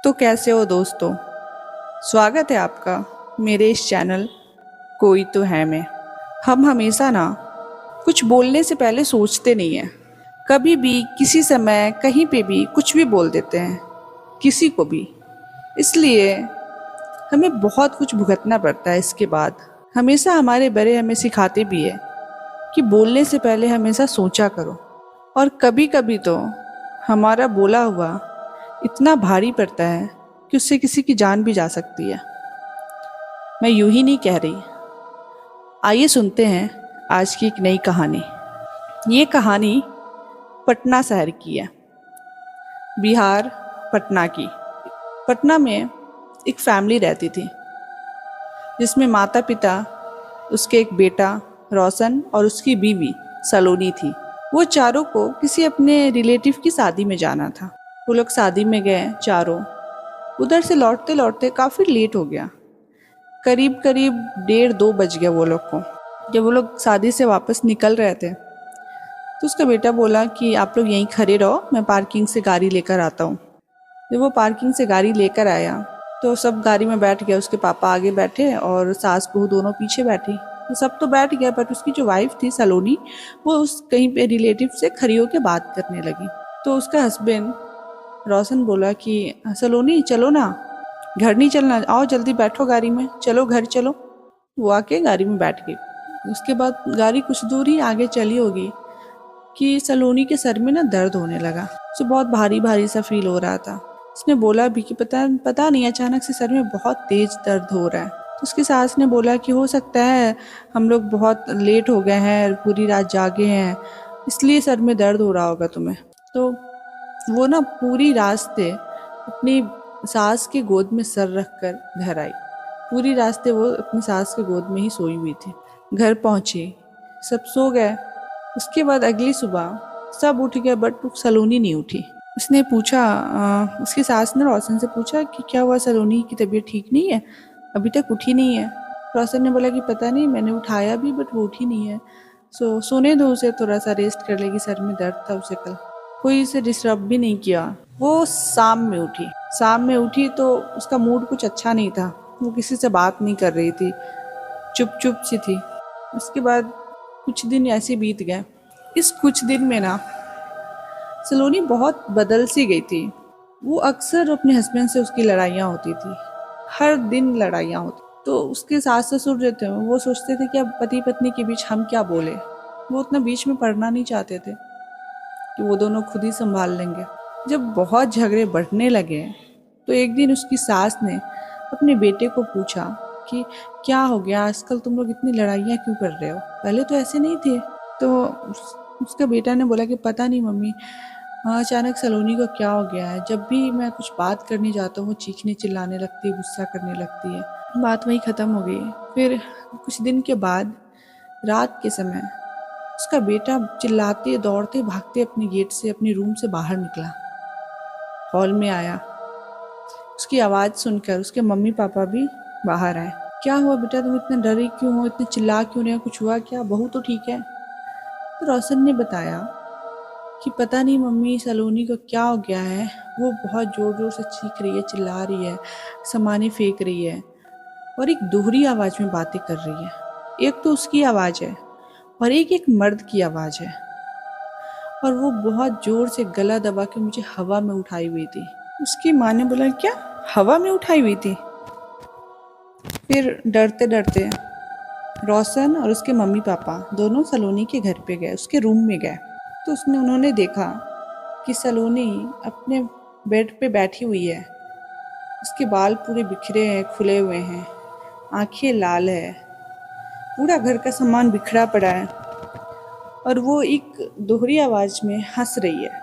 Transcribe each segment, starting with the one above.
तो कैसे हो दोस्तों। स्वागत है आपका मेरे इस चैनल कोई तो है में। हम हमेशा ना कुछ बोलने से पहले सोचते नहीं हैं। कभी भी किसी समय कहीं पे भी कुछ भी बोल देते हैं किसी को भी। इसलिए हमें बहुत कुछ भुगतना पड़ता है। इसके बाद हमेशा हमारे बड़े हमें सिखाते भी है कि बोलने से पहले हमेशा सोचा करो। और कभी कभी तो हमारा बोला हुआ इतना भारी पड़ता है कि उससे किसी की जान भी जा सकती है। मैं यूं ही नहीं कह रही। आइए सुनते हैं आज की एक नई कहानी। ये कहानी पटना शहर की है, बिहार पटना की। पटना में एक फैमिली रहती थी जिसमें माता पिता, उसके एक बेटा रोशन और उसकी बीवी सलोनी थी। वो चारों को किसी अपने रिलेटिव की शादी में जाना था। वो लोग शादी में गए चारों। उधर से लौटते लौटते काफ़ी लेट हो गया। करीब करीब 1:30-2 बज गया वो लोग को। जब वो लोग शादी से वापस निकल रहे थे तो उसका बेटा बोला कि आप लोग यहीं खड़े रहो, मैं पार्किंग से गाड़ी लेकर आता हूँ। जब वो पार्किंग से गाड़ी लेकर आया तो सब गाड़ी में बैठ गया। उसके पापा आगे बैठे और सास बहू दोनों पीछे बैठी। तो सब तो बैठ गया, बट उसकी जो वाइफ थी सलोनी, वो उस कहीं पे रिलेटिव से खड़ी होकर बात करने लगी। तो उसका हस्बैंड रोशन बोला कि सलोनी चलो ना, घर नहीं चलना, आओ जल्दी बैठो गाड़ी में, चलो घर चलो। वो आके गाड़ी में बैठ गई। उसके बाद गाड़ी कुछ दूर ही आगे चली होगी कि सलोनी के सर में ना दर्द होने लगा। उसे बहुत भारी भारी सा फील हो रहा था। उसने बोला भी कि पता नहीं अचानक से सर में बहुत तेज दर्द हो रहा है। तो उसकी सास ने बोला कि हो सकता है हम लोग बहुत लेट हो गए हैं, पूरी रात जागे हैं, इसलिए सर में दर्द हो रहा होगा तुम्हें। तो वो ना पूरी रास्ते अपनी सास के गोद में सर रखकर घर आई। पूरी रास्ते वो अपनी सास के गोद में ही सोई हुई थी। घर पहुंची, सब सो गए। उसके बाद अगली सुबह सब उठ गए, बट सलोनी नहीं उठी। उसने पूछा, उसकी सास ने रोशन से पूछा कि क्या हुआ, सलोनी की तबीयत ठीक नहीं है, अभी तक उठी नहीं है। रोशन ने बोला कि पता नहीं, मैंने उठाया भी बट वो उठी नहीं है। सोने दो उसे, थोड़ा सा रेस्ट कर लेगी, सर में दर्द था उसे कल। कोई उसे डिस्टर्ब भी नहीं किया। वो शाम में उठी तो उसका मूड कुछ अच्छा नहीं था। वो किसी से बात नहीं कर रही थी, चुप सी थी। उसके बाद कुछ दिन ऐसे बीत गए। इस कुछ दिन में ना सलोनी बहुत बदल सी गई थी। वो अक्सर अपने हस्बैंड से उसकी लड़ाइयाँ होती थी, हर दिन लड़ाइयाँ होती। तो उसके सास ससुर जो थे वो सोचते थे कि अब पति पत्नी के बीच हम क्या बोले। वो उतना बीच में पड़ना नहीं चाहते थे कि वो दोनों खुद ही संभाल लेंगे। जब बहुत झगड़े बढ़ने लगे तो एक दिन उसकी सास ने अपने बेटे को पूछा कि क्या हो गया, आजकल तुम लोग इतनी लड़ाइयाँ क्यों कर रहे हो, पहले तो ऐसे नहीं थे। तो उसका बेटा ने बोला कि पता नहीं मम्मी, अचानक सलोनी को क्या हो गया है, जब भी मैं कुछ बात करने जाता हूँ वो चीखने चिल्लाने लगती है, गुस्सा करने लगती है। बात वहीं ख़त्म हो गई। फिर कुछ दिन के बाद रात के समय उसका बेटा चिल्लाते दौड़ते भागते अपने गेट से, अपने रूम से बाहर निकला, हॉल में आया। उसकी आवाज़ सुनकर उसके मम्मी पापा भी बाहर आए। क्या हुआ बेटा, तुम इतना डरे क्यों हो, इतने चिल्ला क्यों रहे हो, कुछ हुआ क्या, बहू तो ठीक है। तो रोशन ने बताया कि पता नहीं मम्मी, सलोनी को क्या हो गया है, वो बहुत ज़ोर ज़ोर से चीख रही है, चिल्ला रही है, सामाने फेंक रही है और एक दोहरी आवाज़ में बातें कर रही है। एक तो उसकी आवाज़ है और एक मर्द की आवाज़ है, और वो बहुत ज़ोर से गला दबा के मुझे हवा में उठाई हुई थी। उसकी माँ ने बोला क्या, हवा में उठाई हुई थी। फिर डरते डरते रोशन और उसके मम्मी पापा दोनों सलोनी के घर पे गए, उसके रूम में गए। तो उन्होंने देखा कि सलोनी अपने बेड पे बैठी हुई है। उसके बाल पूरे बिखरे हैं, खुले हुए हैं, आंखें लाल है, पूरा घर का सामान बिखरा पड़ा है, और वो एक दोहरी आवाज़ में हंस रही है।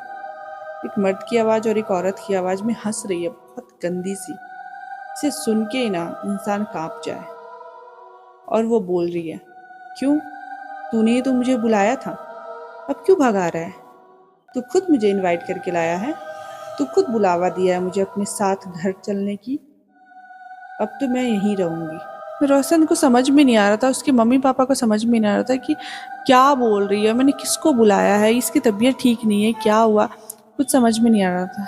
एक मर्द की आवाज़ और एक औरत की आवाज़ में हंस रही है, बहुत गंदी सी। इसे सुन के ही ना इंसान कांप जाए। और वो बोल रही है, क्यों, तूने ही तो मुझे बुलाया था, अब क्यों भगा रहा है, तू खुद मुझे इनवाइट करके लाया है, तू खुद बुलावा दिया है मुझे अपने साथ घर चलने की, अब तो मैं यहीं रहूँगी। रोशन को समझ में नहीं आ रहा था, उसके मम्मी पापा को समझ में नहीं आ रहा था कि क्या बोल रही है, मैंने किसको बुलाया है, इसकी तबीयत ठीक नहीं है, क्या हुआ, कुछ समझ में नहीं आ रहा था।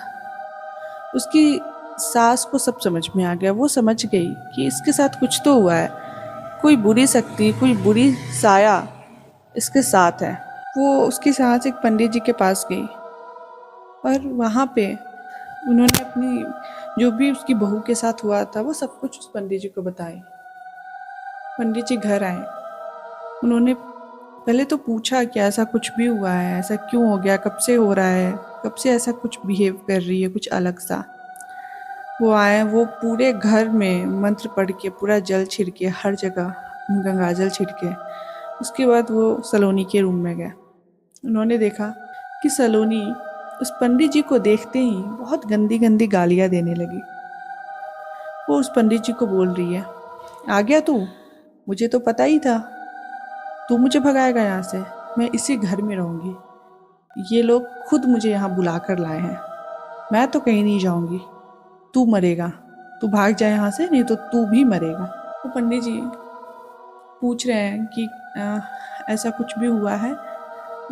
उसकी सास को सब समझ में आ गया। वो समझ गई कि इसके साथ कुछ तो हुआ है, कोई बुरी शक्ति, कोई बुरी साया इसके साथ है। वो उसकी सास एक पंडित जी के पास गई और वहाँ पे उन्होंने अपनी जो भी उसकी बहू के साथ हुआ था वो सब कुछ उस पंडित जी को बताई। पंडित जी घर आए, उन्होंने पहले तो पूछा कि ऐसा कुछ भी हुआ है, ऐसा क्यों हो गया, कब से हो रहा है, कब से ऐसा कुछ बिहेव कर रही है, कुछ अलग सा। वो आए, वो पूरे घर में मंत्र पढ़ के, पूरा जल छिड़के, हर जगह गंगा जल छिड़के। उसके बाद वो सलोनी के रूम में गए। उन्होंने देखा कि सलोनी उस पंडित जी को देखते ही बहुत गंदी गंदी गालियाँ देने लगी। वो उस पंडित जी को बोल रही है, आ गया तू, मुझे तो पता ही था तू मुझे भगाएगा यहाँ से, मैं इसी घर में रहूँगी, ये लोग खुद मुझे यहाँ बुला कर लाए हैं, मैं तो कहीं नहीं जाऊँगी, तू मरेगा, तू भाग जाए यहाँ से, नहीं तो तू भी मरेगा। तो पंडित जी पूछ रहे हैं कि ऐसा कुछ भी हुआ है?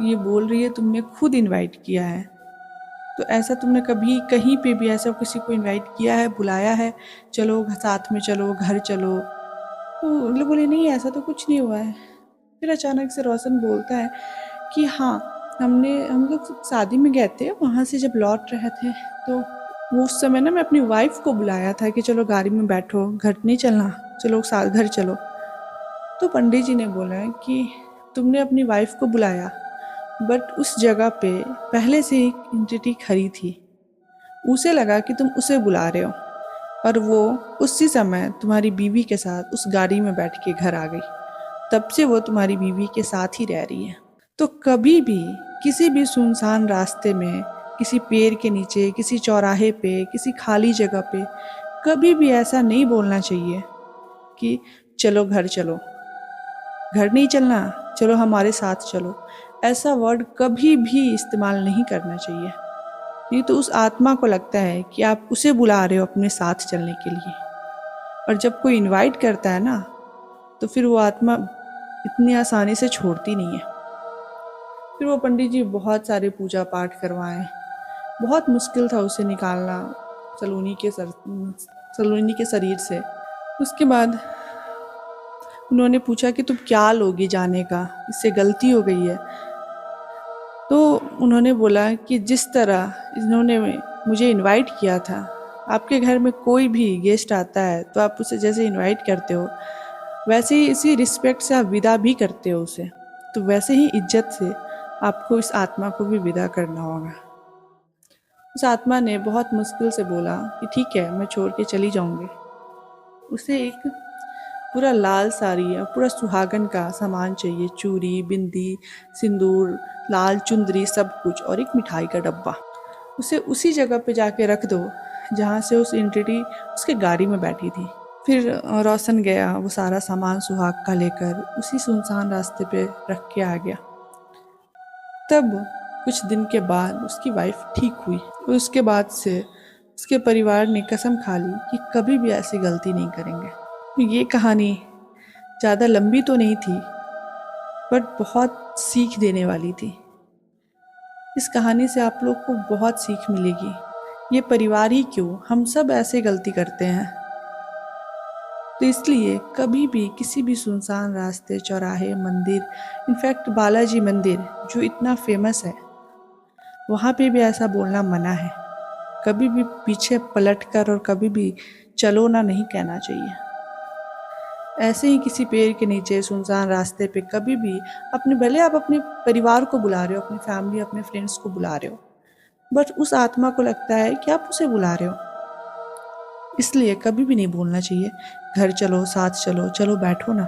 ये बोल रही है तुमने खुद इनवाइट किया है, तो ऐसा तुमने कभी कहीं पे भी ऐसा किसी को इनवाइट किया है, बुलाया है, चलो साथ में चलो, घर चलो? तो लोग बोले नहीं, ऐसा तो कुछ नहीं हुआ है। फिर अचानक से रोशन बोलता है कि हाँ, हम लोग शादी में गए थे, वहाँ से जब लौट रहे थे तो वो उस समय ना मैं अपनी वाइफ को बुलाया था कि चलो गाड़ी में बैठो, घर नहीं चलना, चलो साथ घर चलो। तो पंडित जी ने बोला कि तुमने अपनी वाइफ को बुलाया, बट उस जगह पे पहले से एक एंटिटी खड़ी थी, उसे लगा कि तुम उसे बुला रहे हो, और वो उसी समय तुम्हारी बीवी के साथ उस गाड़ी में बैठ के घर आ गई। तब से वो तुम्हारी बीवी के साथ ही रह रही है। तो कभी भी किसी भी सुनसान रास्ते में, किसी पेड़ के नीचे, किसी चौराहे पे, किसी खाली जगह पे कभी भी ऐसा नहीं बोलना चाहिए कि चलो घर चलो, घर नहीं चलना, चलो हमारे साथ चलो। ऐसा वर्ड कभी भी इस्तेमाल नहीं करना चाहिए, नहीं तो उस आत्मा को लगता है कि आप उसे बुला रहे हो अपने साथ चलने के लिए। और जब कोई इनवाइट करता है ना, तो फिर वो आत्मा इतनी आसानी से छोड़ती नहीं है। फिर वो पंडित जी बहुत सारे पूजा पाठ करवाएं, बहुत मुश्किल था उसे निकालना सलोनी के शरीर से। उसके बाद उन्होंने पूछा कि तुम क्या लोगी जाने का, इससे गलती हो गई है। तो उन्होंने बोला कि जिस तरह इन्होंने मुझे इनवाइट किया था, आपके घर में कोई भी गेस्ट आता है तो आप उसे जैसे इनवाइट करते हो, वैसे ही इसी रिस्पेक्ट से आप विदा भी करते हो उसे, तो वैसे ही इज्जत से आपको इस आत्मा को भी विदा करना होगा। उस आत्मा ने बहुत मुश्किल से बोला कि ठीक है, मैं छोड़ के चली जाऊंगी। उसे एक पूरा लाल साड़ी और पूरा सुहागन का सामान चाहिए, चूड़ी, बिंदी, सिंदूर, लाल चुंदरी, सब कुछ, और एक मिठाई का डब्बा। उसे उसी जगह पे जाके रख दो जहाँ से उस एंटिटी उसके गाड़ी में बैठी थी। फिर रोशन गया, वो सारा सामान सुहाग का लेकर उसी सुनसान रास्ते पे रख के आ गया। तब कुछ दिन के बाद उसकी वाइफ ठीक हुई। उसके बाद से उसके परिवार ने कसम खा ली कि कभी भी ऐसी गलती नहीं करेंगे। ये कहानी ज़्यादा लंबी तो नहीं थी, बट बहुत सीख देने वाली थी। इस कहानी से आप लोग को बहुत सीख मिलेगी। ये परिवार ही क्यों, हम सब ऐसे गलती करते हैं। तो इसलिए कभी भी किसी भी सुनसान रास्ते, चौराहे, मंदिर, इनफैक्ट बालाजी मंदिर जो इतना फेमस है, वहाँ पे भी ऐसा बोलना मना है। कभी भी पीछे पलटकर और कभी भी चलो ना नहीं कहना चाहिए। ऐसे ही किसी पेड़ के नीचे सुनसान रास्ते पे कभी भी भले आप अपने परिवार को बुला रहे हो, अपनी फैमिली, अपने फ्रेंड्स को बुला रहे हो, बट उस आत्मा को लगता है कि आप उसे बुला रहे हो, इसलिए कभी भी नहीं बोलना चाहिए घर चलो, साथ चलो, चलो बैठो ना।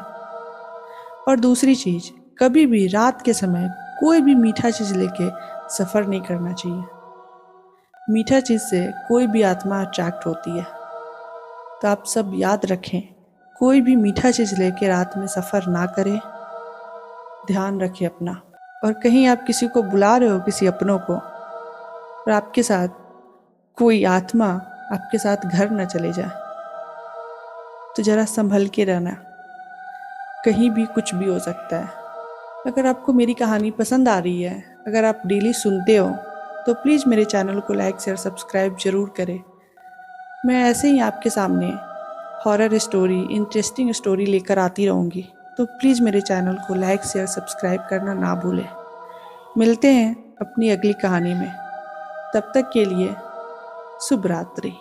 और दूसरी चीज़, कभी भी रात के समय कोई भी मीठा चीज़ लेके सफ़र नहीं करना चाहिए। मीठा चीज़ से कोई भी आत्मा अट्रैक्ट होती है। तो आप सब याद रखें, कोई भी मीठा चीज़ लेके रात में सफ़र ना करें, ध्यान रखें अपना। और कहीं आप किसी को बुला रहे हो, किसी अपनों को, और आपके साथ कोई आत्मा आपके साथ घर न चले जाए, तो ज़रा संभल के रहना, कहीं भी कुछ भी हो सकता है। अगर आपको मेरी कहानी पसंद आ रही है, अगर आप डेली सुनते हो, तो प्लीज़ मेरे चैनल को लाइक, शेयर, सब्सक्राइब ज़रूर करें। मैं ऐसे ही आपके सामने हॉरर स्टोरी, इंटरेस्टिंग स्टोरी लेकर आती रहूँगी। तो प्लीज़ मेरे चैनल को लाइक, शेयर, सब्सक्राइब करना ना भूलें। मिलते हैं अपनी अगली कहानी में। तब तक के लिए शुभ रात्रि।